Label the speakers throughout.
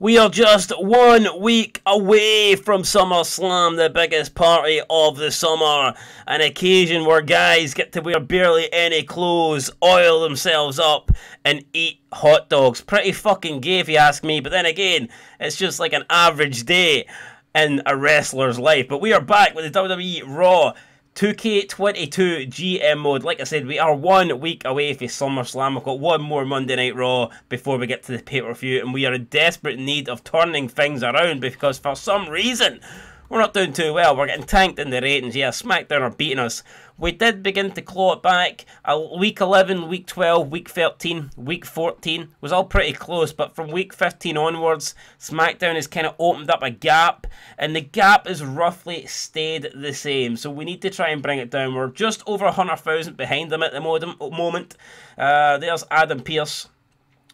Speaker 1: We are just 1 week away from SummerSlam, the biggest party of the summer. An occasion where guys get to wear barely any clothes, oil themselves up, and eat hot dogs. Pretty fucking gay if you ask me, but then again, it's just like an average day in a wrestler's life. But we are back with the WWE Raw 2K22 GM mode. Like I said, we are 1 week away from SummerSlam. We've got one more Monday Night Raw before we get to the pay-per-view, and we are in desperate need of turning things around because for some reason we're not doing too well. We're getting tanked in the ratings. Yeah, SmackDown are beating us. We did begin to claw it back. Week 11, Week 12, Week 13, Week 14 was all pretty close, but from Week 15 onwards, SmackDown has kind of opened up a gap, and the gap has roughly stayed the same. So we need to try and bring it down. We're just over 100,000 behind them at the moment. There's Adam Pearce.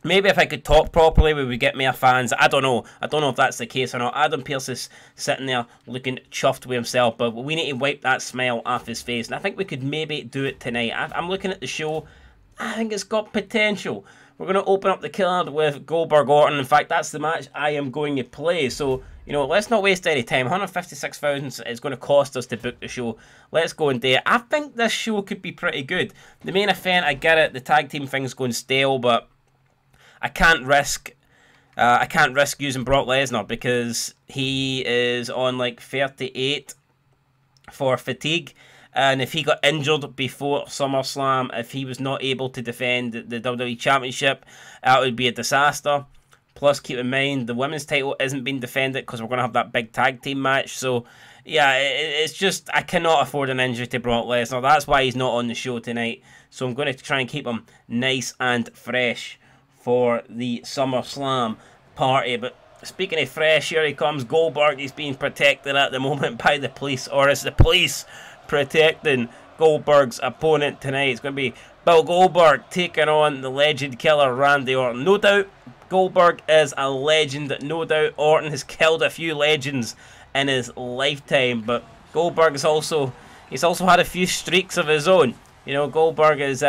Speaker 1: Maybe if I could talk properly, we would get more fans. I don't know. I don't know if that's the case or not. Adam Pearce is sitting there looking chuffed with himself, but we need to wipe that smile off his face. And I think we could maybe do it tonight. I'm looking at the show. I think it's got potential. We're going to open up the card with Goldberg Orton. In fact, that's the match I am going to play. So, you know, let's not waste any time. 156,000 is going to cost us to book the show. Let's go and do it. I think this show could be pretty good. The main event, I get it. The tag team thing's going stale, but I can't risk using Brock Lesnar because he is on like 38 for fatigue, and if he got injured before SummerSlam, if he was not able to defend the WWE Championship, that would be a disaster. Plus, keep in mind the women's title isn't being defended because we're going to have that big tag team match. So yeah, it's just I cannot afford an injury to Brock Lesnar. That's why he's not on the show tonight. So I'm going to try and keep him nice and fresh for the SummerSlam party. But speaking of fresh, here he comes, Goldberg. He's being protected at the moment by the police, or is the police protecting Goldberg's opponent tonight? It's going to be Bill Goldberg taking on the legend killer Randy Orton. No doubt Goldberg is a legend. No doubt Orton has killed a few legends in his lifetime, but Goldberg is he's also had a few streaks of his own. You know, Goldberg is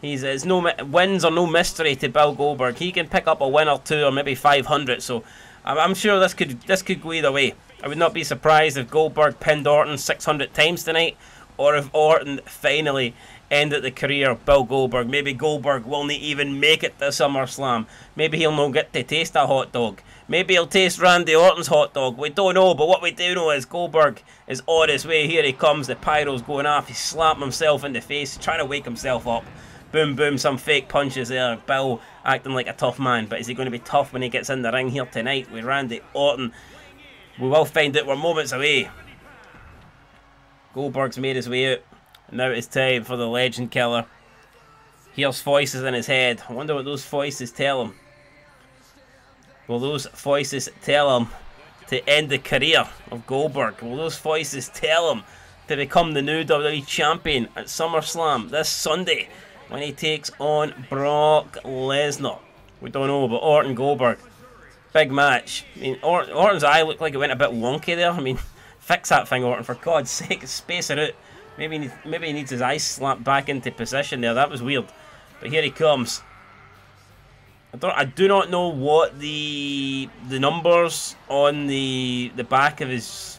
Speaker 1: It's no wins or no mystery to Bill Goldberg. He can pick up a win or two, or maybe 500. So I'm sure this could go either way. I would not be surprised if Goldberg pinned Orton 600 times tonight, or if Orton finally ended the career of Bill Goldberg. Maybe Goldberg will not even make it to SummerSlam. Maybe he'll not get to taste a hot dog. Maybe he'll taste Randy Orton's hot dog. We don't know, but what we do know is Goldberg is on his way. Here he comes. The pyro's going off. He's slapping himself in the face, trying to wake himself up. Boom, boom, some fake punches there. Bill acting like a tough man, but is he going to be tough when he gets in the ring here tonight with Randy Orton? We will find out. We're moments away. Goldberg's made his way out. And now it's time for the legend killer. Here's voices in his head. I wonder what those voices tell him. Will those voices tell him to end the career of Goldberg? Will those voices tell him to become the new WWE Champion at SummerSlam this Sunday when he takes on Brock Lesnar? We don't know, but Orton Goldberg, big match. I mean, Orton's eye looked like it went a bit wonky there. I mean, fix that thing, Orton, for God's sake. Space it out. Maybe he needs his eyes slapped back into position there. That was weird. But here he comes. I do not know what the numbers on the back of his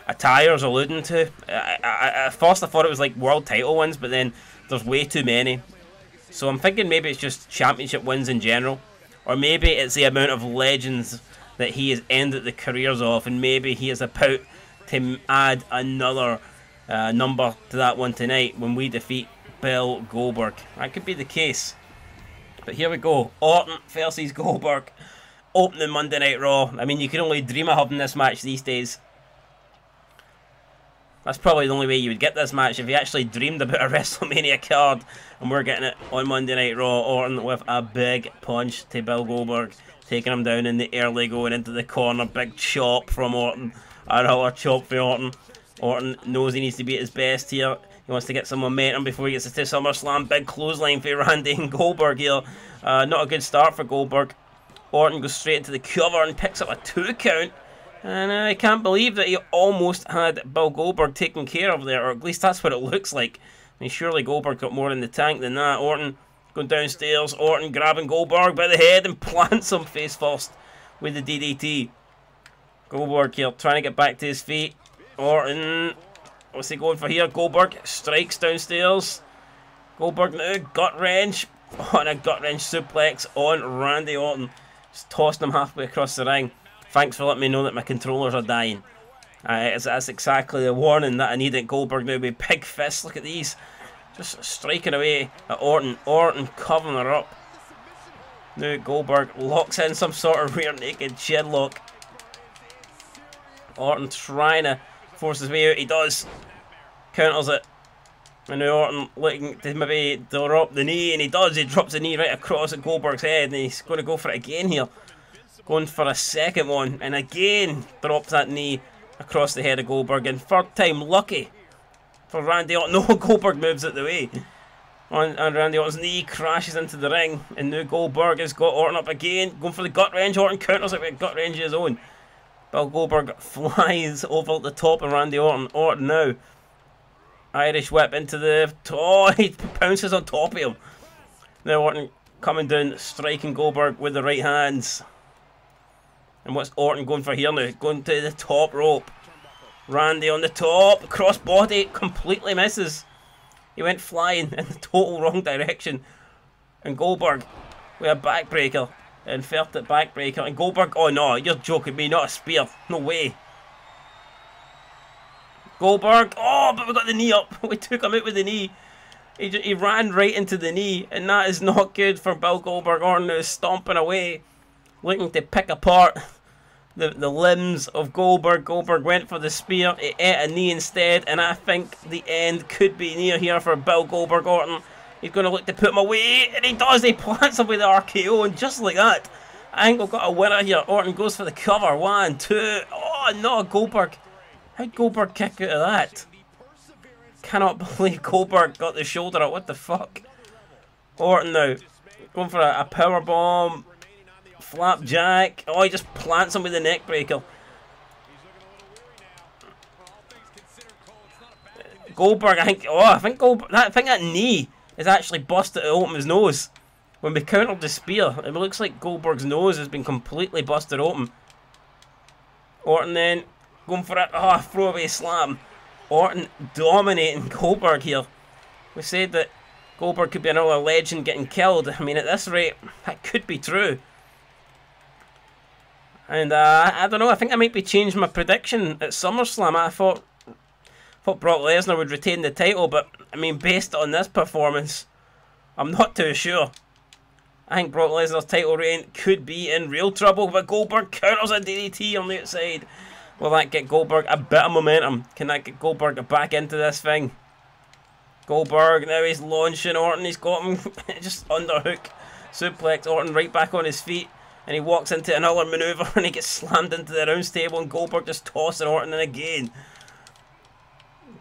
Speaker 1: attire is alluding to. At first I thought it was like world title wins, but then there's way too many. So I'm thinking maybe it's just championship wins in general. Or maybe it's the amount of legends that he has ended the careers of, and maybe he is about to add another number to that one tonight when we defeat Bill Goldberg. That could be the case. But here we go. Orton versus Goldberg. Opening Monday Night Raw. I mean, you can only dream of having this match these days. That's probably the only way you would get this match, if you actually dreamed about a WrestleMania card. And we're getting it on Monday Night Raw. Orton with a big punch to Bill Goldberg, taking him down in the early going into the corner. Big chop from Orton. Another chop for Orton. Orton knows he needs to be at his best here. He wants to get some momentum before he gets to SummerSlam. Big clothesline for Randy and Goldberg here. Not a good start for Goldberg. Orton goes straight into the cover and picks up a 2 count. And I can't believe that he almost had Bill Goldberg taken care of there, or at least that's what it looks like. I mean, surely Goldberg got more in the tank than that. Orton going downstairs. Orton grabbing Goldberg by the head and plants him face first with the DDT. Goldberg here trying to get back to his feet. Orton, what's he going for here? Goldberg strikes downstairs. Goldberg now, gut wrench. Oh, and a gut wrench suplex on Randy Orton. Just tossing him halfway across the ring. Thanks for letting me know that my controllers are dying. That's exactly the warning that I needed. Goldberg now with big fists. Look at these. Just striking away at Orton. Orton covering her up. Now Goldberg locks in some sort of rear naked chin lock. Orton trying to force his way out. He does. Counters it. And now Orton looking to maybe drop the knee. And he does. He drops the knee right across at Goldberg's head. And he's going to go for it again here. Going for a second one. And again drops that knee across the head of Goldberg. And third time lucky for Randy Orton. No, Goldberg moves out the way. And Randy Orton's knee crashes into the ring. And now Goldberg has got Orton up again. Going for the gut wrench. Orton counters it with a gut wrench of his own. Bill Goldberg flies over the top of Randy Orton. Orton now. Irish whip into the... Oh, he pounces on top of him. Now Orton coming down, striking Goldberg with the right hands. And what's Orton going for here now? Going to the top rope. Randy on the top. Crossbody completely misses. He went flying in the total wrong direction. And Goldberg with a backbreaker. Inverted backbreaker. And Goldberg, oh no, you're joking me, not a spear. No way. Goldberg, oh, but we got the knee up. We took him out with the knee. He ran right into the knee. And that is not good for Bill Goldberg. Orton is stomping away. Looking to pick apart the limbs of Goldberg. Goldberg went for the spear. He ate a knee instead. And I think the end could be near here for Bill Goldberg. Orton, he's going to look to put him away. And he does. He plants him with the RKO. And just like that, I think we've got a winner here. Orton goes for the cover. 1, 2. Oh, no, Goldberg. How'd Goldberg kick out of that? Cannot believe Goldberg got the shoulder up. What the fuck? Orton now. Going for a power bomb. Flapjack. Oh, he just plants him with the neck breaker. Goldberg, I think that knee is actually busted open his nose. When we countered the spear, it looks like Goldberg's nose has been completely busted open. Orton then going for it. Oh, throwaway slam. Orton dominating Goldberg here. We said that Goldberg could be another legend getting killed. I mean, at this rate, that could be true. And I don't know, I think I might be changing my prediction at SummerSlam. I thought Brock Lesnar would retain the title, but I mean, based on this performance, I'm not too sure. I think Brock Lesnar's title reign could be in real trouble, but Goldberg counters a DDT on the outside. Will that get Goldberg a bit of momentum? Can that get Goldberg back into this thing? Goldberg, now he's launching Orton. He's got him just underhook. Suplex Orton right back on his feet. And he walks into another maneuver and he gets slammed into the announce table. And Goldberg just tossing Orton in again.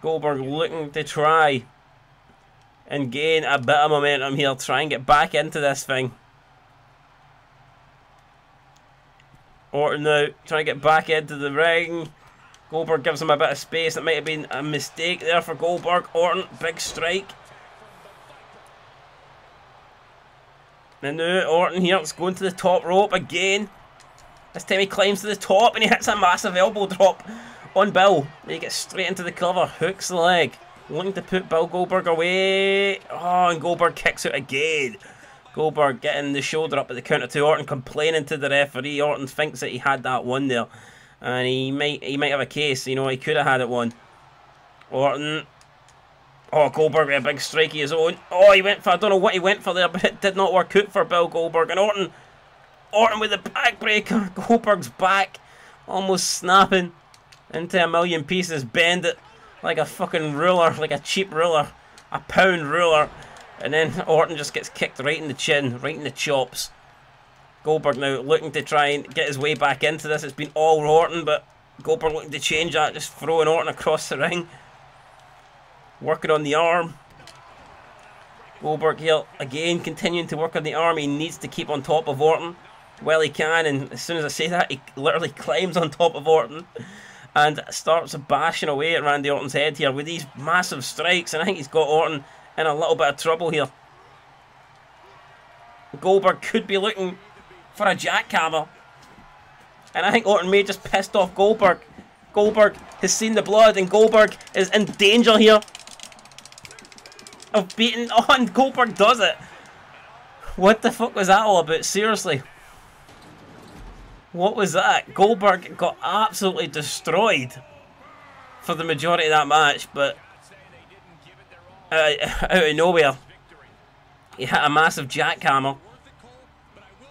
Speaker 1: Goldberg looking to try and gain a bit of momentum here. Try and get back into this thing. Orton now trying to get back into the ring. Goldberg gives him a bit of space. That might have been a mistake there for Goldberg. Orton, big strike. And now Orton here is going to the top rope again. This time he climbs to the top and he hits a massive elbow drop on Bill. And he gets straight into the cover. Hooks the leg. Looking to put Bill Goldberg away. Oh, and Goldberg kicks out again. Goldberg getting the shoulder up at the counter to Orton, complaining to the referee. Orton thinks that he had that one there. And he might have a case. You know, he could have had it one. Orton. Oh, Goldberg with a big strike of his own. Oh, he went for, I don't know what he went for there, but it did not work out for Bill Goldberg. And Orton with the backbreaker. Goldberg's back, almost snapping into a million pieces. Bend it like a fucking ruler, like a cheap ruler, a pound ruler. And then Orton just gets kicked right in the chin, right in the chops. Goldberg now looking to try and get his way back into this. It's been all Orton, but Goldberg looking to change that, just throwing Orton across the ring. Working on the arm. Goldberg here again continuing to work on the arm. He needs to keep on top of Orton. Well, he can, and as soon as I say that, he literally climbs on top of Orton and starts bashing away at Randy Orton's head here with these massive strikes. And I think he's got Orton in a little bit of trouble here. Goldberg could be looking for a jackhammer. And I think Orton may just pissed off Goldberg. Goldberg has seen the blood, and Goldberg is in danger here of beating on. Goldberg does it. What the fuck was that all about? Seriously. What was that? Goldberg got absolutely destroyed for the majority of that match, but out of nowhere, he hit a massive jackhammer,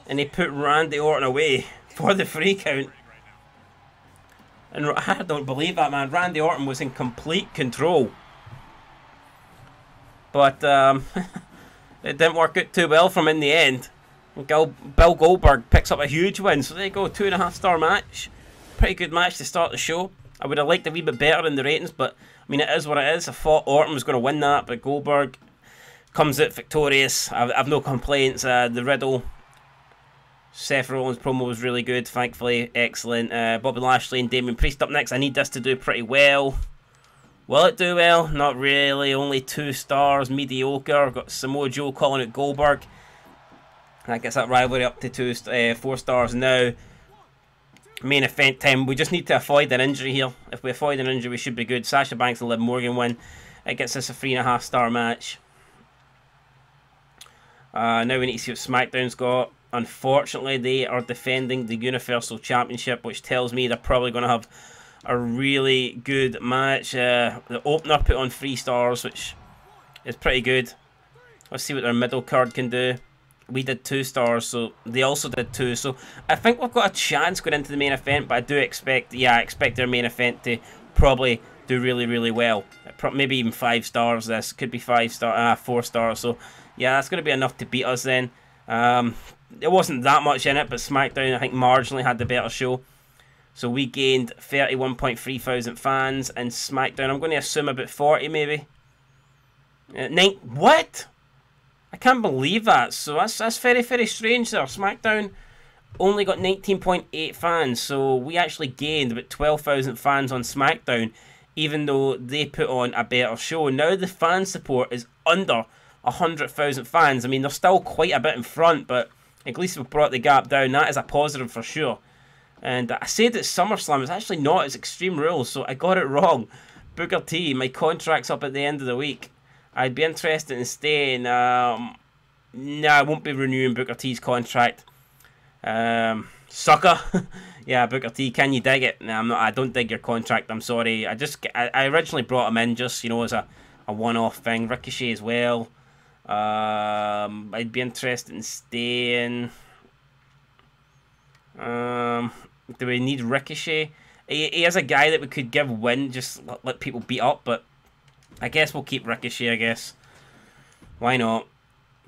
Speaker 1: and he put Randy Orton away for the free count. And I don't believe that, man. Randy Orton was in complete control. But it didn't work out too well for him in the end. Bill Goldberg picks up a huge win. So there you go, 2.5-star match. Pretty good match to start the show. I would have liked a wee bit better in the ratings, but I mean, it is what it is. I thought Orton was going to win that, but Goldberg comes out victorious. I've no complaints. The Riddle, Seth Rollins promo was really good, thankfully. Excellent. Bobby Lashley and Damian Priest up next. I need this to do pretty well. Will it do well? Not really. Only 2 stars. Mediocre. I've got Samoa Joe calling it Goldberg. That gets that rivalry up to 4 stars now. Main event time. We just need to avoid an injury here. If we avoid an injury, we should be good. Sasha Banks and Liv Morgan win. It gets us a 3.5-star match. Now we need to see what SmackDown's got. Unfortunately, they are defending the Universal Championship, which tells me they're probably going to have a really good match. The opener put on 3 stars, which is pretty good. Let's see what their middle card can do. We did 2 stars, so they also did 2. So I think we've got a chance going into the main event, but I do expect, I expect their main event to probably do really, really well. Maybe even 5 stars. This could be 4 stars. So yeah, that's going to be enough to beat us then. There wasn't that much in it, but SmackDown, I think, marginally had the better show. So we gained 31.3 thousand fans, and SmackDown, I'm going to assume about 40 maybe. What? I can't believe that. So that's very, very strange there. SmackDown only got 19.8 fans, so we actually gained about 12,000 fans on SmackDown, even though they put on a better show. Now the fan support is under 100,000 fans. I mean, they're still quite a bit in front, but at least we've brought the gap down. That is a positive for sure. And I said it's SummerSlam. It's actually not. It's Extreme Rules, so I got it wrong. Booker T, my contract's up at the end of the week. I'd be interested in staying. Nah, I won't be renewing Booker T's contract. Sucker. Yeah, Booker T, can you dig it? Nah, I'm not. I don't dig your contract. I'm sorry. I originally brought him in just, you know, as a one-off thing. Ricochet as well. I'd be interested in staying. Do we need Ricochet? He is a guy that we could give win, just let people beat up, but I guess we'll keep Ricochet, I guess. Why not?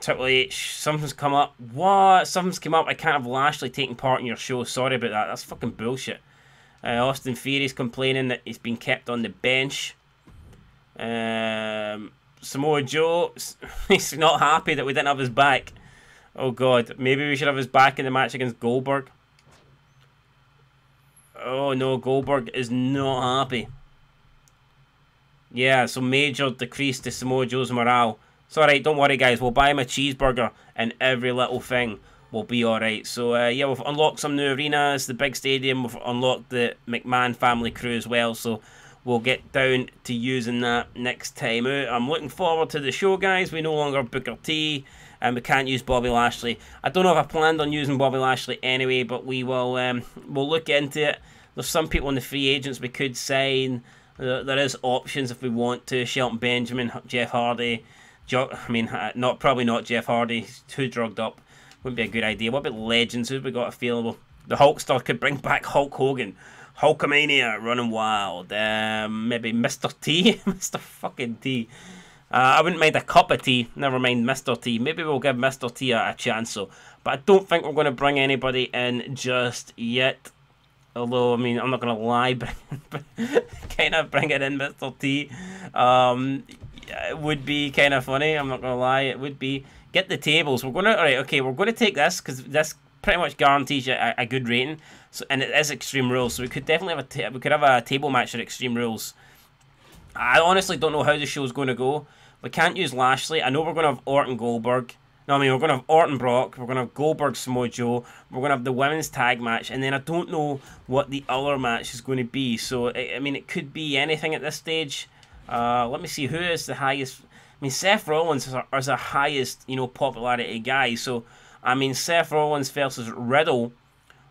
Speaker 1: Triple H, something's come up. What? Something's come up. I can't have Lashley taking part in your show. Sorry about that. That's fucking bullshit. Austin Theory's complaining that he's been kept on the bench. Samoa Joe, he's not happy that we didn't have his back. Oh god, maybe we should have his back in the match against Goldberg. Oh no, Goldberg is not happy. Yeah, so major decrease to Samoa Joe's morale. It's alright, don't worry guys, we'll buy him a cheeseburger and every little thing will be alright. So yeah, we've unlocked some new arenas, the big stadium, we've unlocked the McMahon family crew as well, so we'll get down to using that next time out. I'm looking forward to the show, guys. We no longer have Booker T, and we can't use Bobby Lashley. I don't know if I planned on using Bobby Lashley anyway, but we will we'll look into it. There's some people in the free agents we could sign. There is options if we want to. Shelton Benjamin, Jeff Hardy. Probably not Jeff Hardy. He's too drugged up. Wouldn't be a good idea. What about legends? Who have we got available? The Hulkster could bring back Hulk Hogan. Hulkamania running wild. Maybe Mr. T. Mr. fucking T. I wouldn't mind a cup of tea. Never mind Mr. T. Maybe we'll give Mr. T a chance. So, but I don't think we're going to bring anybody in just yet. Although, I mean, I'm not going to lie, kind of bringing in Mr. T. It would be kind of funny. I'm not going to lie. It would be. Get the tables. We're going to. Alright, okay, we're going to take this because this pretty much guarantees you a good rating. So, and it is Extreme Rules, so we could definitely have a table match at Extreme Rules. I honestly don't know how the show's going to go. We can't use Lashley. I know we're going to have Orton Goldberg. No, I mean, we're going to have Orton Brock, we're going to have Goldberg Samoa Joe, we're going to have the women's tag match, and then I don't know what the other match is going to be. So, I mean, it could be anything at this stage. Let me see, who is the highest? I mean, Seth Rollins is our highest, you know, popularity guy. So, I mean, Seth Rollins versus Riddle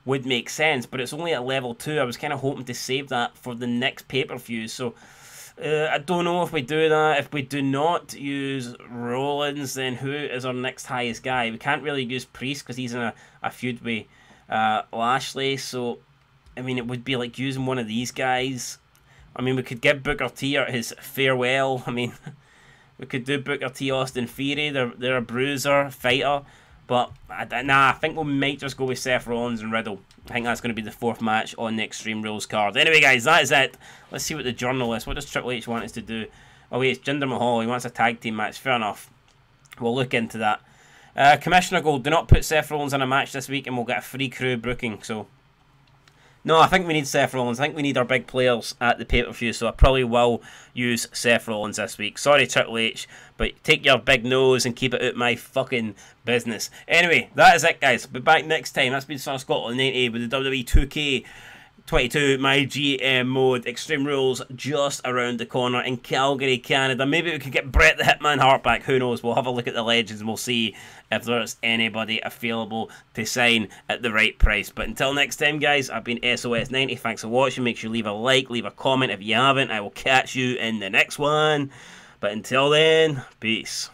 Speaker 1: would make sense, but it's only at level 2. I was kind of hoping to save that for the next pay-per-view. So, I don't know if we do that. If we do not use Rollins, then who is our next highest guy? We can't really use Priest because he's in a feud with Lashley. So, I mean, it would be like using one of these guys. I mean, we could give Booker T his farewell. I mean, we could do Booker T, Austin Theory. They're a bruiser, fighter. But, nah, I think we might just go with Seth Rollins and Riddle. I think that's going to be the 4th match on the Extreme Rules card. Anyway, guys, that is it. Let's see what the journal is. What does Triple H want us to do? Oh, wait, it's Jinder Mahal. He wants a tag team match. Fair enough. We'll look into that. Commissioner Gold, do not put Seth Rollins in a match this week and we'll get a free crew booking. So, no, I think we need Seth Rollins. I think we need our big players at the pay-per-view, so I probably will use Seth Rollins this week. Sorry, Triple H, but take your big nose and keep it out my fucking business. Anyway, that is it, guys. I'll be back next time. That's been Son of Scotland 90 with the WWE 2K22, my GM mode. Extreme Rules just around the corner in Calgary, Canada. Maybe we could get Bret the Hitman Hart back. Who knows? We'll have a look at the legends and we'll see if there's anybody available to sign at the right price. But until next time, guys, I've been SOS90. Thanks for watching. Make sure you leave a like, leave a comment if you haven't. I will catch you in the next one. But until then, peace.